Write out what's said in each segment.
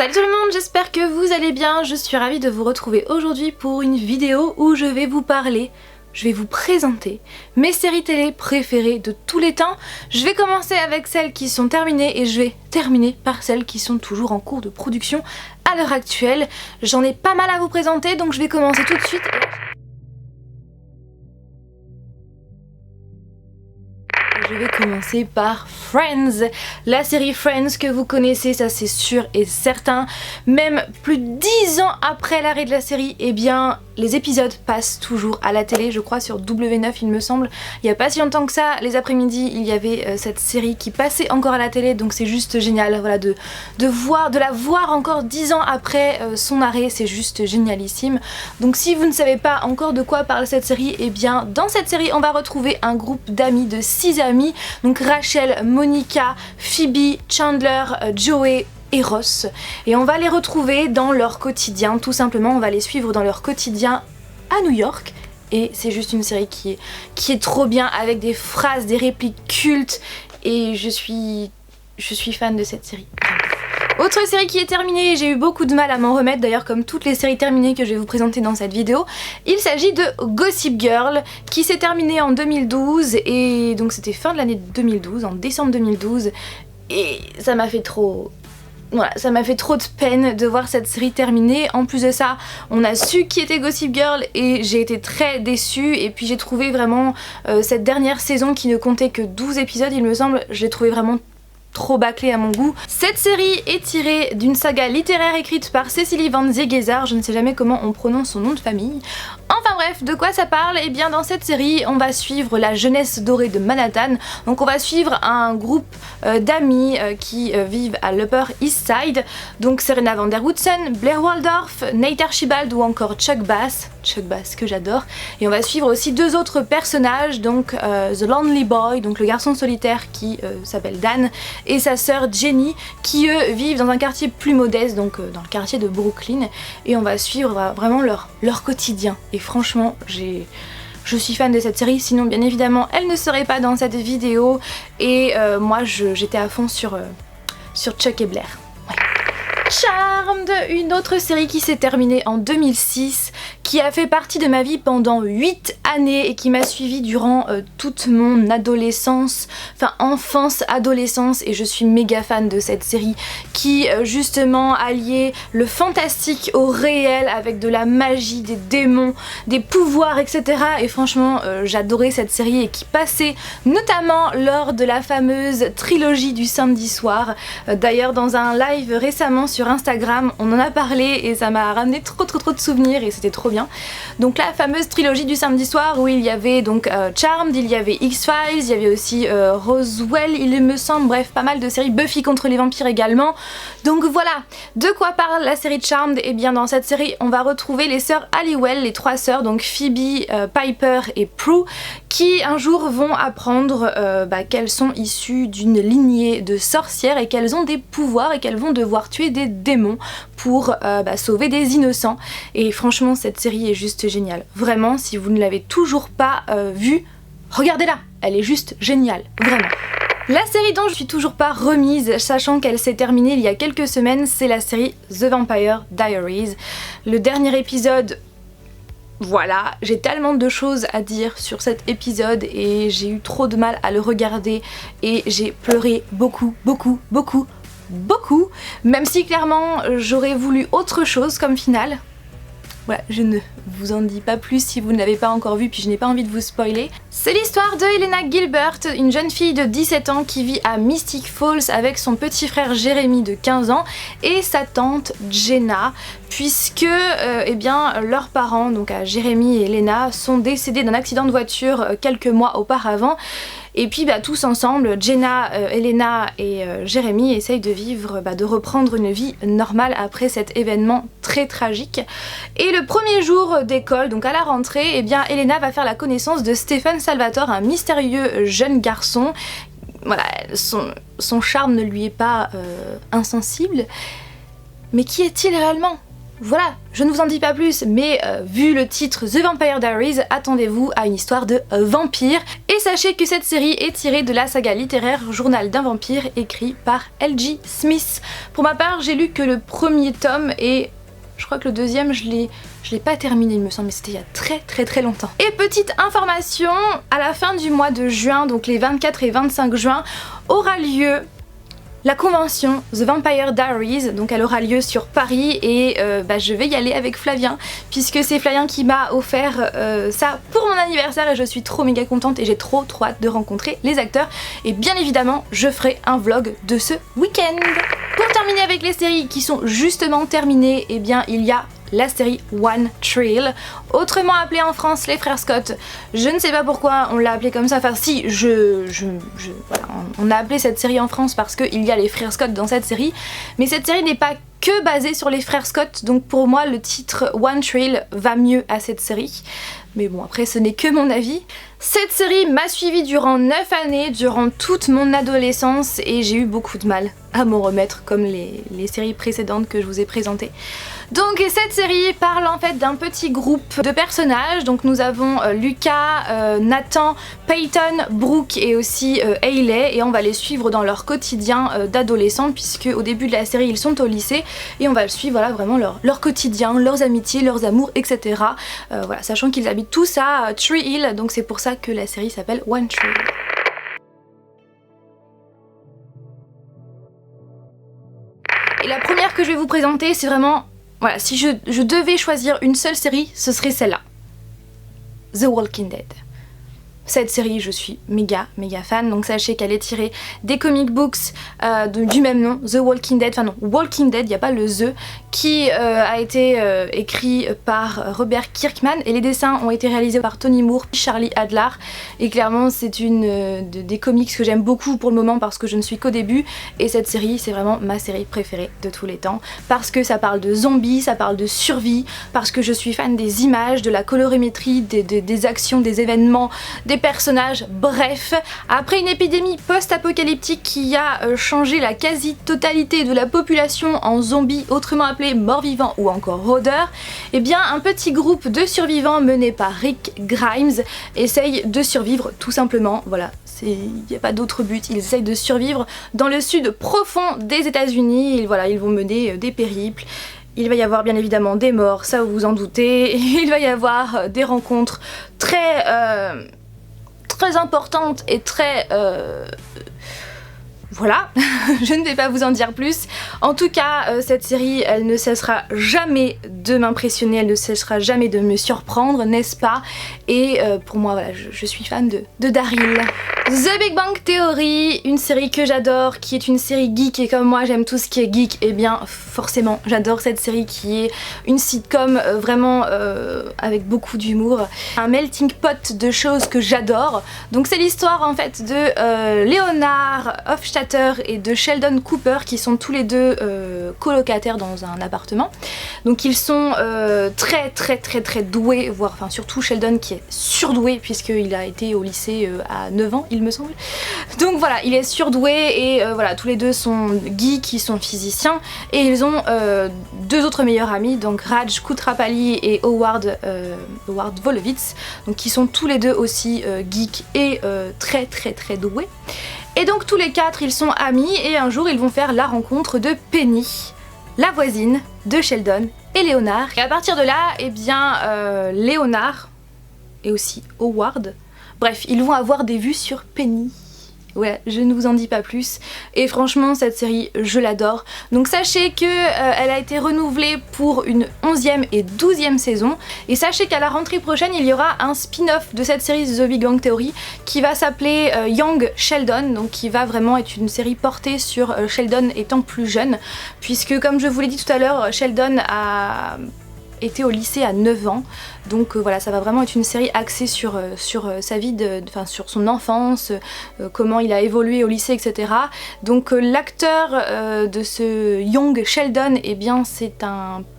Salut tout le monde, j'espère que vous allez bien. Je suis ravie de vous retrouver aujourd'hui pour une vidéo où je vais vous présenter mes séries télé préférées de tous les temps. Je vais commencer avec celles qui sont terminées et je vais terminer par celles qui sont toujours en cours de production à l'heure actuelle. J'en ai pas mal à vous présenter, donc je vais commencer tout de suite. Je vais commencer par Friends, la série Friends que vous connaissez, ça c'est sûr et certain. Même plus de 10 ans après l'arrêt de la série, eh bien les épisodes passent toujours à la télé, je crois sur W9 il me semble. Il n'y a pas si longtemps que ça, les après-midi, il y avait cette série qui passait encore à la télé, donc c'est juste génial, voilà, de la voir encore 10 ans après son arrêt, c'est juste génialissime. Donc si vous ne savez pas encore de quoi parle cette série, eh bien dans cette série on va retrouver un groupe d'amis, de 6 amis, donc Rachel, Monica, Phoebe, Chandler, Joey et Ross, et on va les retrouver dans leur quotidien, tout simplement on va les suivre dans leur quotidien à New York, et c'est juste une série qui est trop bien, avec des phrases, des répliques cultes, et je suis fan de cette série. Autre série qui est terminée, j'ai eu beaucoup de mal à m'en remettre, d'ailleurs comme toutes les séries terminées que je vais vous présenter dans cette vidéo. Il s'agit de Gossip Girl, qui s'est terminée en 2012, et donc c'était fin de l'année 2012, en décembre 2012, et ça m'a fait trop... Voilà, ça m'a fait trop de peine de voir cette série terminée. En plus de ça, on a su qui était Gossip Girl et j'ai été très déçue. Et puis j'ai trouvé vraiment cette dernière saison qui ne comptait que 12 épisodes il me semble, je l'ai trouvé vraiment trop bâclé à mon goût. Cette série est tirée d'une saga littéraire écrite par Cecily Van Ziegesar, je ne sais jamais comment on prononce son nom de famille. Enfin bref, de quoi ça parle? Eh bien dans cette série, on va suivre la jeunesse dorée de Manhattan. Donc on va suivre un groupe d'amis qui vivent à l'Upper East Side. Donc Serena van der Woodsen, Blair Waldorf, Nate Archibald ou encore Chuck Bass que j'adore. Et on va suivre aussi deux autres personnages, donc The Lonely Boy, donc le garçon solitaire qui s'appelle Dan, et sa sœur Jenny, qui eux vivent dans un quartier plus modeste, donc dans le quartier de Brooklyn, et on va suivre vraiment leur quotidien. Et franchement, je suis fan de cette série, sinon bien évidemment elle ne serait pas dans cette vidéo, et moi j'étais à fond sur Chuck et Blair. Charmed, une autre série qui s'est terminée en 2006, qui a fait partie de ma vie pendant 8 années et qui m'a suivie durant toute mon adolescence, enfin enfance, adolescence, et je suis méga fan de cette série qui justement alliait le fantastique au réel avec de la magie, des démons, des pouvoirs, etc. Et franchement j'adorais cette série, et qui passait notamment lors de la fameuse trilogie du samedi soir. D'ailleurs dans un live récemment sur Instagram, on en a parlé et ça m'a ramené trop de souvenirs et c'était trop bien. Donc la fameuse trilogie du samedi soir où il y avait donc Charmed, il y avait X-Files, il y avait aussi Roswell il me semble, bref pas mal de séries, Buffy contre les vampires également. Donc voilà, de quoi parle la série Charmed? Et bien dans cette série on va retrouver les sœurs Halliwell, les trois sœurs, donc Phoebe, Piper et Prue, qui un jour vont apprendre qu'elles sont issues d'une lignée de sorcières et qu'elles ont des pouvoirs et qu'elles vont devoir tuer des démons pour sauver des innocents. Et franchement cette série est juste géniale, vraiment. Si vous ne l'avez toujours pas vue, regardez-la, elle est juste géniale, vraiment. La série dont je suis toujours pas remise, sachant qu'elle s'est terminée il y a quelques semaines, c'est la série The Vampire Diaries. Le dernier épisode, voilà, j'ai tellement de choses à dire sur cet épisode et j'ai eu trop de mal à le regarder et j'ai pleuré beaucoup, même si clairement j'aurais voulu autre chose comme finale. Voilà, je ne vous en dis pas plus si vous ne l'avez pas encore vu, puis je n'ai pas envie de vous spoiler. C'est l'histoire de Elena Gilbert, une jeune fille de 17 ans qui vit à Mystic Falls avec son petit frère Jeremy de 15 ans et sa tante Jenna, puisque eh bien, leurs parents, donc à Jeremy et Elena, sont décédés d'un accident de voiture quelques mois auparavant. Et puis tous ensemble, Jenna, Elena et Jeremy essayent de vivre, de reprendre une vie normale après cet événement très tragique. Et le premier jour d'école, donc à la rentrée, eh bien Elena va faire la connaissance de Stephen Salvatore, un mystérieux jeune garçon. Voilà, son charme ne lui est pas insensible. Mais qui est-il réellement ? Voilà, je ne vous en dis pas plus, mais vu le titre The Vampire Diaries, attendez-vous à une histoire de vampire. Et sachez que cette série est tirée de la saga littéraire Journal d'un vampire écrit par L.G. Smith. Pour ma part, j'ai lu que le premier tome et je crois que le deuxième, je l'ai pas terminé, il me semble, mais c'était il y a très longtemps. Et petite information, à la fin du mois de juin, donc les 24 et 25 juin, aura lieu la convention The Vampire Diaries, donc elle aura lieu sur Paris et je vais y aller avec Flavien puisque c'est Flavien qui m'a offert ça pour mon anniversaire et je suis trop méga contente et j'ai trop hâte de rencontrer les acteurs et bien évidemment je ferai un vlog de ce week-end. Pour terminer avec les séries qui sont justement terminées, eh bien il y a la série One Tree Hill, autrement appelée en France les frères Scott. Je ne sais pas pourquoi on l'a appelée comme ça, enfin si, voilà, on a appelé cette série en France parce qu'il y a les frères Scott dans cette série, mais cette série n'est pas que basée sur les frères Scott, donc pour moi le titre One Tree Hill va mieux à cette série. Mais bon, après ce n'est que mon avis. Cette série m'a suivie durant 9 années, durant toute mon adolescence et j'ai eu beaucoup de mal à m'en remettre comme les séries précédentes que je vous ai présentées. Donc cette série parle en fait d'un petit groupe de personnages, donc nous avons Lucas, Nathan, Peyton, Brooke et aussi Hayley et on va les suivre dans leur quotidien d'adolescents puisque au début de la série ils sont au lycée et on va le suivre voilà, vraiment leur quotidien, leurs amitiés, leurs amours etc. Voilà, sachant qu'ils habitent tous à Tree Hill, donc c'est pour ça que la série s'appelle One Tree Hill. Et la première que je vais vous présenter c'est vraiment... Voilà, si je devais choisir une seule série, ce serait celle-là. The Walking Dead. Cette série, je suis méga fan, donc sachez qu'elle est tirée des comic books du même nom, The Walking Dead, enfin non, Walking Dead, il n'y a pas le The, qui a été écrit par Robert Kirkman et les dessins ont été réalisés par Tony Moore et Charlie Adler et clairement c'est une des comics que j'aime beaucoup pour le moment parce que je ne suis qu'au début et cette série c'est vraiment ma série préférée de tous les temps parce que ça parle de zombies, ça parle de survie, parce que je suis fan des images, de la colorimétrie, des actions, des événements, des personnages, bref. Après une épidémie post-apocalyptique qui a changé la quasi-totalité de la population en zombies, autrement appelés morts-vivants ou encore rôdeurs, eh bien un petit groupe de survivants mené par Rick Grimes essaye de survivre tout simplement, voilà. Il n'y a pas d'autre but, ils essayent de survivre dans le sud profond des États-Unis, voilà, ils vont mener des périples. Il va y avoir bien évidemment des morts, ça vous vous en doutez, il va y avoir des rencontres très importante et très... Voilà, je ne vais pas vous en dire plus. En tout cas, cette série, elle ne cessera jamais de m'impressionner, elle ne cessera jamais de me surprendre, n'est-ce pas? Et pour moi, voilà, je suis fan de Daryl. The Big Bang Theory, une série que j'adore, qui est une série geek, et comme moi j'aime tout ce qui est geek, et bien forcément j'adore cette série qui est une sitcom vraiment avec beaucoup d'humour, un melting pot de choses que j'adore. Donc c'est l'histoire en fait de Leonard Hofstadter et de Sheldon Cooper qui sont tous les deux colocataires dans un appartement. Donc ils sont très doués, voire enfin surtout Sheldon qui est surdoué puisqu'il a été au lycée à 9 ans il me semble. Donc voilà, il est surdoué et voilà, tous les deux sont geeks, ils sont physiciens et ils ont deux autres meilleurs amis, donc Raj Kutrapali et Howard Wolowitz, donc qui sont tous les deux aussi geeks et très doués. Et donc tous les quatre ils sont amis et un jour ils vont faire la rencontre de Penny, la voisine de Sheldon et Leonard. Et à partir de là, eh bien Leonard et aussi Howard, bref, ils vont avoir des vues sur Penny. Ouais, je ne vous en dis pas plus. Et franchement, cette série, je l'adore. Donc sachez que elle a été renouvelée pour une 11e et 12e saison. Et sachez qu'à la rentrée prochaine, il y aura un spin-off de cette série The Big Bang Theory qui va s'appeler Young Sheldon. Donc qui va vraiment être une série portée sur Sheldon étant plus jeune. Puisque comme je vous l'ai dit tout à l'heure, Sheldon a été au lycée à 9 ans, donc voilà, ça va vraiment être une série axée sur sa vie, enfin sur son enfance, comment il a évolué au lycée, etc. Donc l'acteur de ce Young Sheldon, eh bien c'est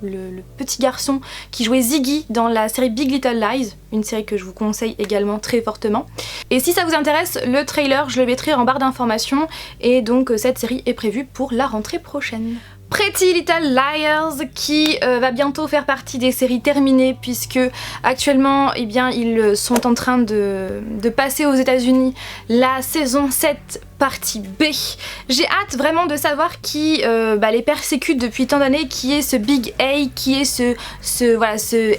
le petit garçon qui jouait Ziggy dans la série Big Little Lies, une série que je vous conseille également très fortement. Et si ça vous intéresse, le trailer je le mettrai en barre d'informations et donc cette série est prévue pour la rentrée prochaine. Pretty Little Liars qui va bientôt faire partie des séries terminées puisque actuellement eh bien, ils sont en train de passer aux États-Unis la saison 7 partie B. J'ai hâte vraiment de savoir qui les persécute depuis tant d'années, qui est ce Big A, qui est ce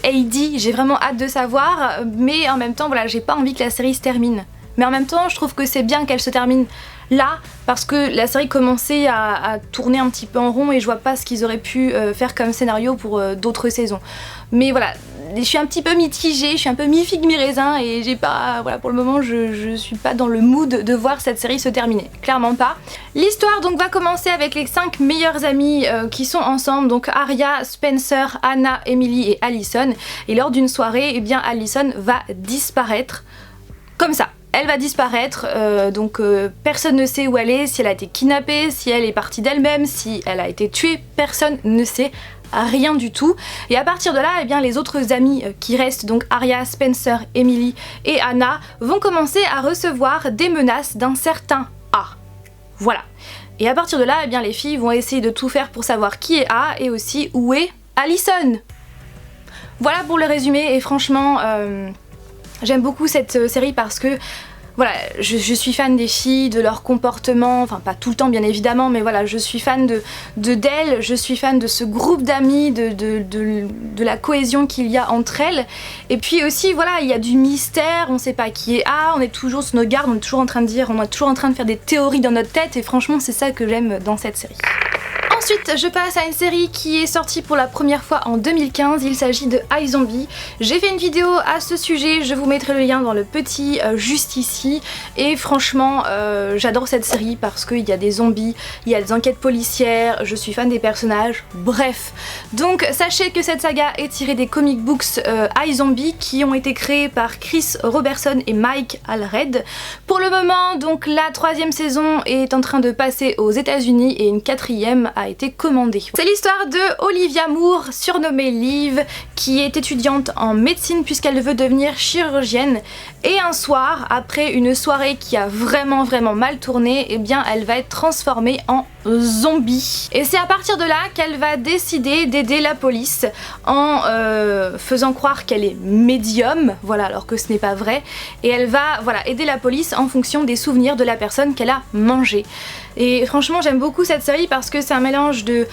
AD. J'ai vraiment hâte de savoir, mais en même temps voilà, j'ai pas envie que la série se termine. Mais en même temps je trouve que c'est bien qu'elle se termine là parce que la série commençait à tourner un petit peu en rond et je vois pas ce qu'ils auraient pu faire comme scénario pour d'autres saisons. Mais voilà, je suis un petit peu mitigée, je suis un peu mi-figue mi-raisin et j'ai pas, voilà, pour le moment je suis pas dans le mood de voir cette série se terminer, clairement pas. L'histoire donc va commencer avec les 5 meilleures amies qui sont ensemble, donc Arya, Spencer, Anna, Emily et Allison. Et lors d'une soirée, eh bien Allison va disparaître comme ça. Elle va disparaître, personne ne sait où elle est, si elle a été kidnappée, si elle est partie d'elle-même, si elle a été tuée, personne ne sait rien du tout. Et à partir de là, eh bien, les autres amis qui restent, donc Arya, Spencer, Emily et Anna, vont commencer à recevoir des menaces d'un certain A. Voilà. Et à partir de là, eh bien, les filles vont essayer de tout faire pour savoir qui est A et aussi où est Allison. Voilà pour le résumé et franchement... j'aime beaucoup cette série parce que voilà, je suis fan des filles, de leur comportement, enfin pas tout le temps bien évidemment, mais voilà, je suis fan d'elles, je suis fan de ce groupe d'amis, de la cohésion qu'il y a entre elles. Et puis aussi voilà, il y a du mystère, on sait pas qui est A, on est toujours sur nos gardes, on est toujours en train de faire des théories dans notre tête et franchement c'est ça que j'aime dans cette série. Ensuite, je passe à une série qui est sortie pour la première fois en 2015, il s'agit de iZombie. J'ai fait une vidéo à ce sujet, je vous mettrai le lien dans le petit juste ici. Et franchement, j'adore cette série parce qu'il y a des zombies, il y a des enquêtes policières, je suis fan des personnages, bref. Donc sachez que cette saga est tirée des comic books iZombie qui ont été créés par Chris Robertson et Mike Allred. Pour le moment, donc la 3e saison est en train de passer aux États-Unis et une 4e a été commandée. C'est l'histoire de Olivia Moore, surnommée Liv, qui est étudiante en médecine puisqu'elle veut devenir chirurgienne. Et un soir, après une soirée qui a vraiment mal tourné, eh bien elle va être transformée en zombie. Et c'est à partir de là qu'elle va décider d'aider la police en faisant croire qu'elle est médium, voilà, alors que ce n'est pas vrai. Et elle va voilà, aider la police en fonction des souvenirs de la personne qu'elle a mangée. Et franchement j'aime beaucoup cette série parce que c'est un mélange de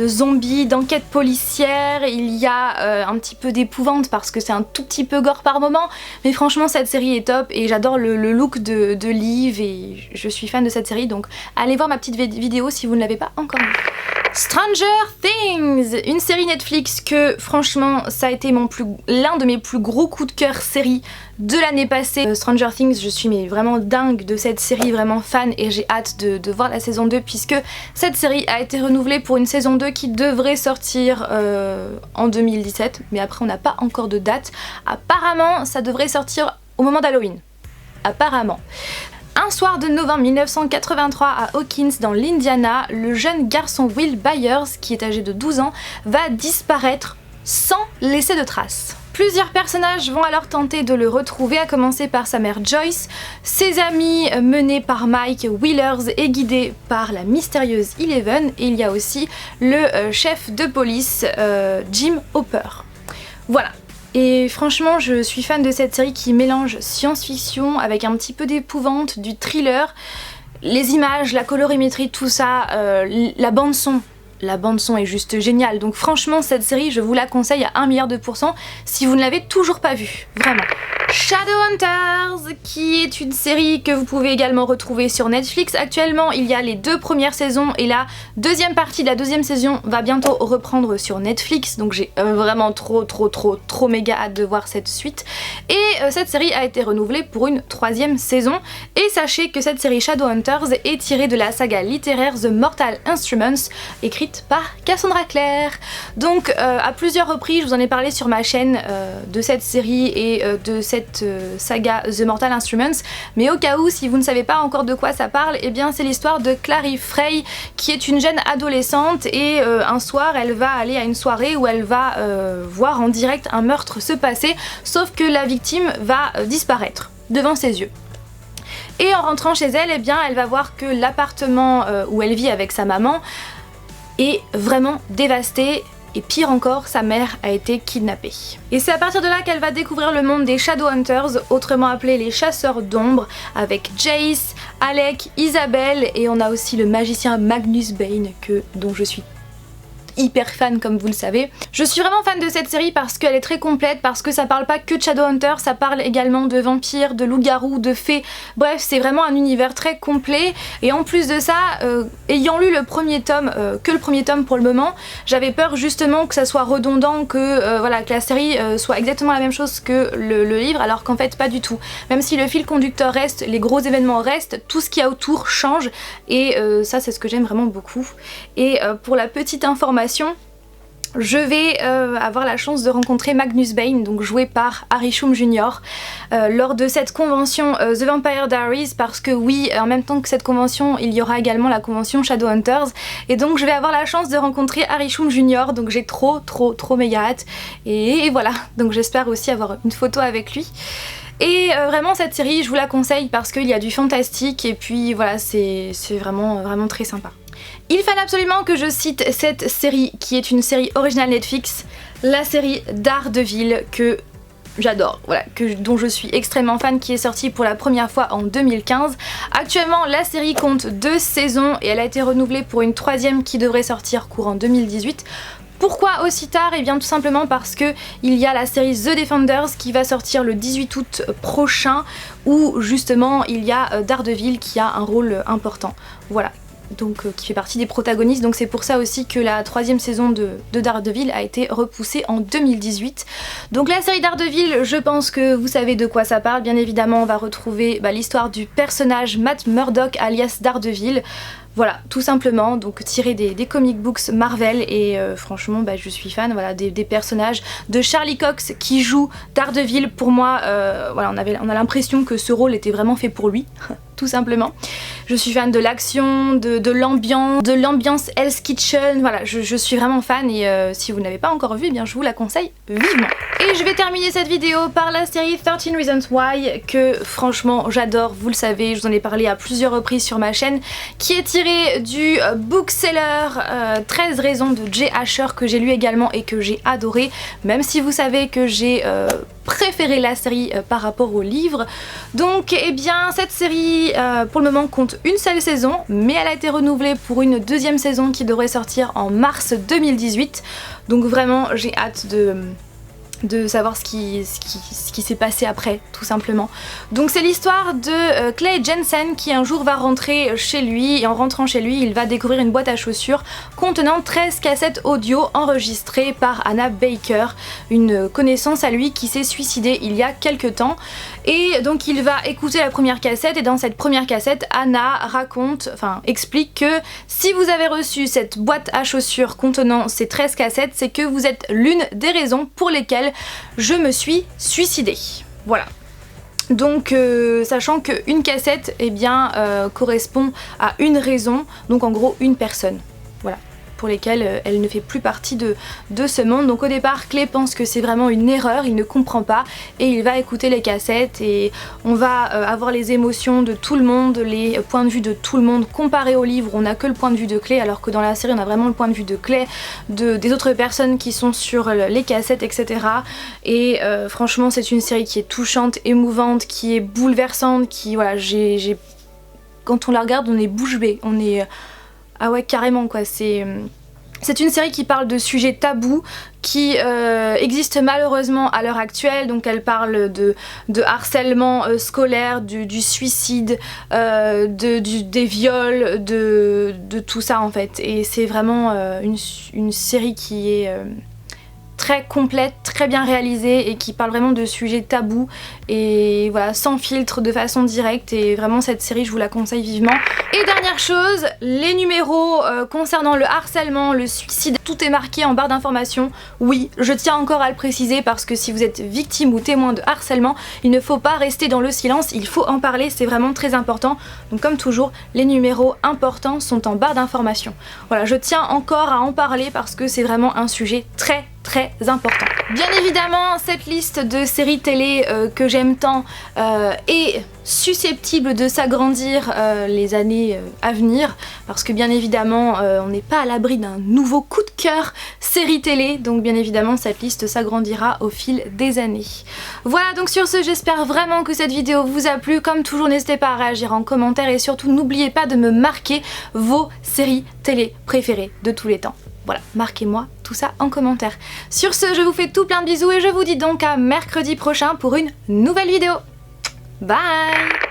zombies, d'enquête policière, il y a un petit peu d'épouvante parce que c'est un tout petit peu gore par moment, mais franchement cette série est top et j'adore le look de Liv et je suis fan de cette série, donc allez voir ma petite vidéo si vous ne l'avez pas encore vue. Stranger Things, une série Netflix que franchement ça a été l'un de mes plus gros coups de cœur série de l'année passée. Stranger Things, je suis vraiment dingue de cette série, vraiment fan et j'ai hâte de voir la saison 2 puisque cette série a été renouvelée pour une saison 2 qui devrait sortir en 2017, mais après on n'a pas encore de date. Apparemment ça devrait sortir au moment d'Halloween, apparemment. Un soir de novembre 1983 à Hawkins dans l'Indiana, le jeune garçon Will Byers, qui est âgé de 12 ans, va disparaître sans laisser de traces. Plusieurs personnages vont alors tenter de le retrouver, à commencer par sa mère Joyce, ses amis menés par Mike Wheelers et guidés par la mystérieuse Eleven, et il y a aussi le chef de police Jim Hopper. Voilà. Et franchement je suis fan de cette série qui mélange science-fiction avec un petit peu d'épouvante, du thriller, les images, la colorimétrie, tout ça, la bande son. La bande son est juste géniale, donc franchement cette série je vous la conseille à 1 milliard de % si vous ne l'avez toujours pas vue, vraiment. Shadowhunters, qui est une série que vous pouvez également retrouver sur Netflix. Actuellement il y a les 2 premières saisons et la deuxième partie de la 2e saison va bientôt reprendre sur Netflix, donc j'ai vraiment trop méga hâte de voir cette suite. Et cette série a été renouvelée pour une 3e saison et sachez que cette série Shadowhunters est tirée de la saga littéraire The Mortal Instruments écrite par Cassandra Clare. Donc à plusieurs reprises je vous en ai parlé sur ma chaîne de cette série et de cette saga The Mortal Instruments, mais au cas où si vous ne savez pas encore de quoi ça parle, eh bien c'est l'histoire de Clary Frey qui est une jeune adolescente et un soir elle va aller à une soirée où elle va voir en direct un meurtre se passer, sauf que la victime va disparaître devant ses yeux. Et en rentrant chez elle, eh bien elle va voir que l'appartement où elle vit avec sa maman est vraiment dévastée. Et pire encore, sa mère a été kidnappée. Et c'est à partir de là qu'elle va découvrir le monde des Shadowhunters, autrement appelés les chasseurs d'ombre, avec Jace, Alec, Isabelle, et on a aussi le magicien Magnus Bane, dont je suis hyper fan comme vous le savez. Je suis vraiment fan de cette série parce qu'elle est très complète, parce que ça parle pas que de Shadowhunters, ça parle également de vampires, de loups-garous, de fées, bref c'est vraiment un univers très complet. Et en plus de ça, ayant lu le premier tome, que le premier tome pour le moment, j'avais peur justement que ça soit redondant, que la série soit exactement la même chose que le livre, alors qu'en fait pas du tout. Même si le fil conducteur reste, les gros événements restent, tout ce qu'il y a autour change, et ça c'est ce que j'aime vraiment beaucoup. Et pour la petite information, je vais avoir la chance de rencontrer Magnus Bane, donc joué par Harry Shum Jr. Lors de cette convention The Vampire Diaries, parce que oui, en même temps que cette convention, il y aura également la convention Shadowhunters, et donc je vais avoir la chance de rencontrer Harry Shum Jr. Donc j'ai trop méga hâte, et voilà, donc j'espère aussi avoir une photo avec lui. Et vraiment cette série je vous la conseille parce qu'il y a du fantastique et puis voilà, c'est vraiment très sympa. Il fallait absolument que je cite cette série qui est une série originale Netflix, la série Daredevil que j'adore, voilà, dont je suis extrêmement fan, qui est sortie pour la première fois en 2015. Actuellement la série compte 2 saisons et elle a été renouvelée pour une 3e qui devrait sortir courant 2018. Pourquoi aussi tard? Et bien tout simplement parce que il y a la série The Defenders qui va sortir le 18 août prochain, où justement il y a Daredevil qui a un rôle important. Voilà. Donc qui fait partie des protagonistes, donc c'est pour ça aussi que la 3e saison de Daredevil a été repoussée en 2018. Donc la série Daredevil, je pense que vous savez de quoi ça parle. Bien évidemment on va retrouver l'histoire du personnage Matt Murdock alias Daredevil. Voilà, tout simplement, donc tiré des comic books Marvel, et franchement je suis fan, voilà, des personnages de Charlie Cox qui joue Daredevil. Pour moi, voilà, on a l'impression que ce rôle était vraiment fait pour lui, tout simplement. Je suis fan de l'action, de l'ambiance Hell's Kitchen, voilà, je suis vraiment fan, et si vous ne l'avez pas encore vu, eh bien je vous la conseille vivement. Et je vais terminer cette vidéo par la série 13 Reasons Why, que franchement j'adore, vous le savez, je vous en ai parlé à plusieurs reprises sur ma chaîne, qui est tirée du bookseller 13 raisons de Jay Asher, que j'ai lu également et que j'ai adoré, même si vous savez que j'ai préféré la série par rapport au livre. Donc eh bien cette série pour le moment compte une seule saison, mais elle a été renouvelée pour une 2e saison qui devrait sortir en mars 2018. Donc vraiment j'ai hâte de savoir ce qui s'est passé après, tout simplement. Donc c'est l'histoire de Clay Jensen qui un jour va rentrer chez lui, et en rentrant chez lui il va découvrir une boîte à chaussures contenant 13 cassettes audio enregistrées par Anna Baker, une connaissance à lui qui s'est suicidée il y a quelques temps. Et donc il va écouter la première cassette, et dans cette première cassette Anna explique que si vous avez reçu cette boîte à chaussures contenant ces 13 cassettes, c'est que vous êtes l'une des raisons pour lesquelles je me suis suicidée. Voilà. Donc sachant qu'une cassette correspond à une raison, donc en gros une personne. Voilà. Pour lesquelles elle ne fait plus partie de ce monde. Donc au départ Clay pense que c'est vraiment une erreur, il ne comprend pas, et il va écouter les cassettes, et on va avoir les émotions de tout le monde, les points de vue de tout le monde, comparé au livre où on n'a que le point de vue de Clay, alors que dans la série on a vraiment le point de vue de Clay, des autres personnes qui sont sur les cassettes, etc. Et franchement c'est une série qui est touchante, émouvante, qui est bouleversante, qui voilà, quand on la regarde on est bouche bée, on est... Ah ouais, carrément quoi, c'est une série qui parle de sujets tabous qui existent malheureusement à l'heure actuelle. Donc elle parle de harcèlement scolaire, du suicide, des viols, de tout ça en fait. Et c'est vraiment une série qui est très complète, très bien réalisée, et qui parle vraiment de sujets tabous, et voilà, sans filtre, de façon directe. Et vraiment cette série je vous la conseille vivement. Et dernière chose, les numéros concernant le harcèlement, le suicide, tout est marqué en barre d'informations. Oui, je tiens encore à le préciser, parce que si vous êtes victime ou témoin de harcèlement, il ne faut pas rester dans le silence, il faut en parler, c'est vraiment très important. Donc comme toujours, les numéros importants sont en barre d'informations. Voilà, je tiens encore à en parler parce que c'est vraiment un sujet très très important. Bien évidemment, cette liste de séries télé que j'aime tant est susceptible de s'agrandir les années à venir, parce que bien évidemment on n'est pas à l'abri d'un nouveau coup de cœur série télé, donc bien évidemment cette liste s'agrandira au fil des années. Voilà, donc sur ce, j'espère vraiment que cette vidéo vous a plu. Comme toujours, n'hésitez pas à réagir en commentaire et surtout n'oubliez pas de me marquer vos séries télé préférées de tous les temps. Voilà, marquez-moi tout ça en commentaire. Sur ce, je vous fais tout plein de bisous et je vous dis donc à mercredi prochain pour une nouvelle vidéo. Bye!